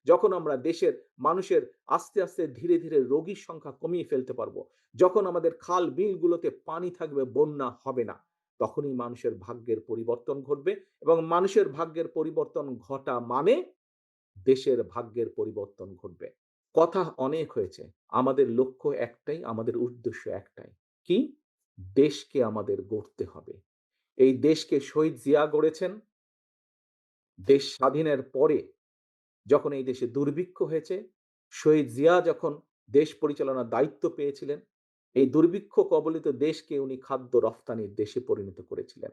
যখন আমরা দেশের মানুষের আস্তে, আস্তে ধীরে, ধীরে রোগীর সংখ্যা কমিয়ে ফেলতে পারবো, যখন আমাদের খাল বিলগুলোতে পানি থাকবে, বন্যা হবে না, তখনই মানুষের ভাগ্যের পরিবর্তন ঘটবে এবং মানুষের ভাগ্যের পরিবর্তন ঘটা মানে দেশের ভাগ্যের পরিবর্তন ঘটবে। কথা অনেক হয়েছে। আমাদের লক্ষ্য একটাই, আমাদের উদ্দেশ্য একটাই। কি? দেশকে আমাদের গড়তে হবে। এই দেশকে শহীদ জিয়া গড়েছেন। দেশ স্বাধীনের পরে যখন এই দেশে দুর্ভিক্ষ হয়েছে, শহীদ জিয়া যখন দেশ পরিচালনার দায়িত্ব পেয়েছিলেন, এই দুর্ভিক্ষ কবলিত দেশকে উনি খাদ্য রফতানির দেশে পরিণত করেছিলেন।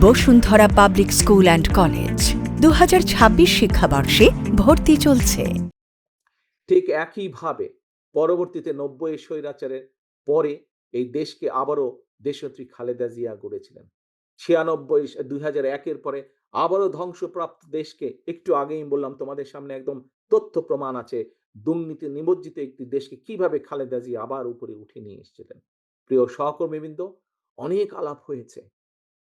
Bashundhara public school and college 2026 শিক্ষাবর্ষে ভর্তি চলছে। ঠিক একইভাবে পরবর্তীতে ৯০ এর স্বৈরাচারের পরে এই দেশকে আবারও দেশনেত্রী খালেদা জিয়া গড়েছিলেন। ৯৬ ২০০১ এর পরে আবারও ধ্বংসপ্রাপ্ত দেশকে একটু আগেই বললাম তোমাদের সামনে একদম তথ্য প্রমাণ আছে। দুর্নীতি নিমজ্জিত একটি দেশকে কিভাবে খালেদা জিয়া আবার উপরে উঠিয়ে নিয়ে এসেছিলেন। প্রিয় সহকর্মীবৃন্দ, অনেক আলাপ হয়েছে।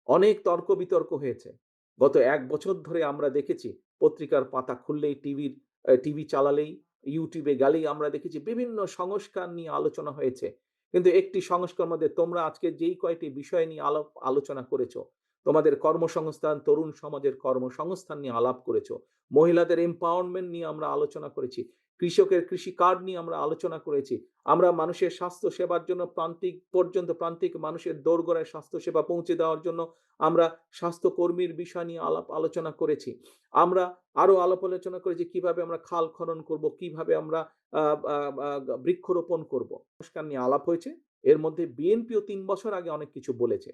অনেক তর্ক-বিতর্ক হয়েছে। গত ১ বছর ধরে আমরা দেখেছি পত্রিকার পাতা খুললেই টিভি চালালেই, YouTube এ গেলেই আমরা দেখেছি বিভিন্ন সংস্কার নিয়ে আলোচনা হয়েছে। কিন্তু একটি সংস্কার মধ্যে তোমরা আজকে যেই কয়টি বিষয় নিয়ে আলোচনা করেছো, তোমাদের কর্মসংস্থান, তরুণ সমাজের কর্মসংস্থান নিয়ে আলাপ করেছো। মহিলাদের এম্পাওয়ারমেন্ট নিয়ে আমরা আলোচনা করেছি। কৃষকের কৃষি কার্ড নিয়ে আমরা আলোচনা করেছি। আমরা মানুষের স্বাস্থ্য সেবার জন্য প্রান্তিক মানুষের দোরগোড়ায় স্বাস্থ্যসেবা পৌঁছে দেওয়ার জন্য আমরা স্বাস্থ্যকর্মীর বিষয় নিয়ে আলোচনা করেছি। আমরা আরো আলাপ আলোচনা করেছি কিভাবে আমরা খাল খনন করব, কিভাবে আমরা আ আ আ বৃক্ষরোপণ করব। সংস্কার নিয়ে আলাপ হয়েছে। এর মধ্যে বিএনপিও ৩ বছর আগে অনেক কিছু বলেছে।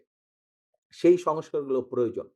সেই সংস্কারগুলো প্রয়োজন।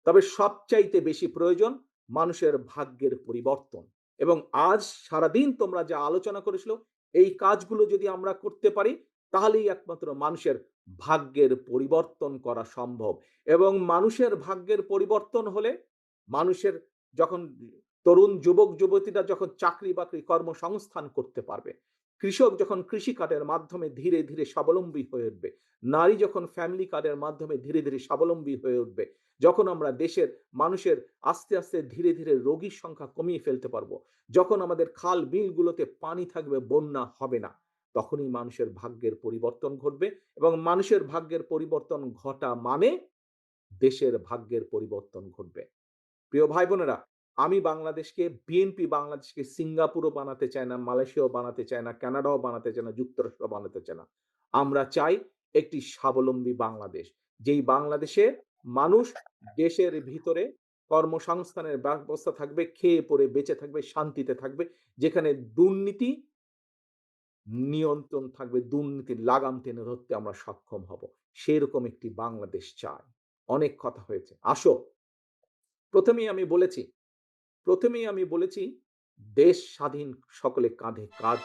তবে সবচাইতে বেশি প্রয়োজন মানুষের ভাগ্যের পরিবর্তন। এবং আজ সারাদিন তোমরা যা আলোচনা করেছিল, এই কাজগুলো যদি আমরা করতে পারি, তাহলেই একমাত্র মানুষের ভাগ্যের পরিবর্তন করা সম্ভব। এবং মানুষের ভাগ্যের পরিবর্তন হলে, মানুষের যখন তরুণ যুবক-যুবতীরা যখন চাকরি-বাকরি কর্মসংস্থান করতে পারবে, কৃষক যখন কৃষি কার্ডের মাধ্যমে ধীরে, ধীরে স্বাবলম্বী হয়ে উঠবে, নারী যখন ফ্যামিলি কার্ডের মাধ্যমে ধীরে, ধীরে স্বাবলম্বী হয়ে উঠবে, যখন আমরা দেশের মানুষের আস্তে, আস্তে ধীরে, ধীরে রোগীর সংখ্যা কমিয়ে ফেলতে পারবো, যখন আমাদের খাল বিলগুলোতে পানি থাকবে, বন্যা হবে না, তখনই মানুষের ভাগ্যের পরিবর্তন ঘটবে এবং মানুষের ভাগ্যের পরিবর্তন ঘটা মানে দেশের ভাগ্যের পরিবর্তন ঘটবে। প্রিয় ভাই বোনেরা, বিএনপি বাংলাদেশকে সিঙ্গাপুরও বানাতে চায় না, মালয়েশিয়াও বানাতে চায় না, কানাডাও বানাতে চায় না, যুক্তরাষ্ট্র বানাতে চায় না। আমরা চাই একটি স্বাবলম্বী বাংলাদেশ। যেই বাংলাদেশে মানুষ দেশের ভিতরে কর্মসংস্থানের ব্যবস্থা থাকবে, খেয়ে পরে বেঁচে থাকবে, শান্তিতে থাকবে। যেখানে দুর্নীতি নিয়ন্ত্রণ থাকবে, দুর্নীতির লাগাম টেনে ধরতে আমরা সক্ষম হব। সেরকম একটি বাংলাদেশ চাই। অনেক কথা হয়েছে। আসো, প্রথমেই আমি বলেছি প্রথমেই আমি বলেছি, দেশ স্বাধীন সকলে কাঁধে কাঁধ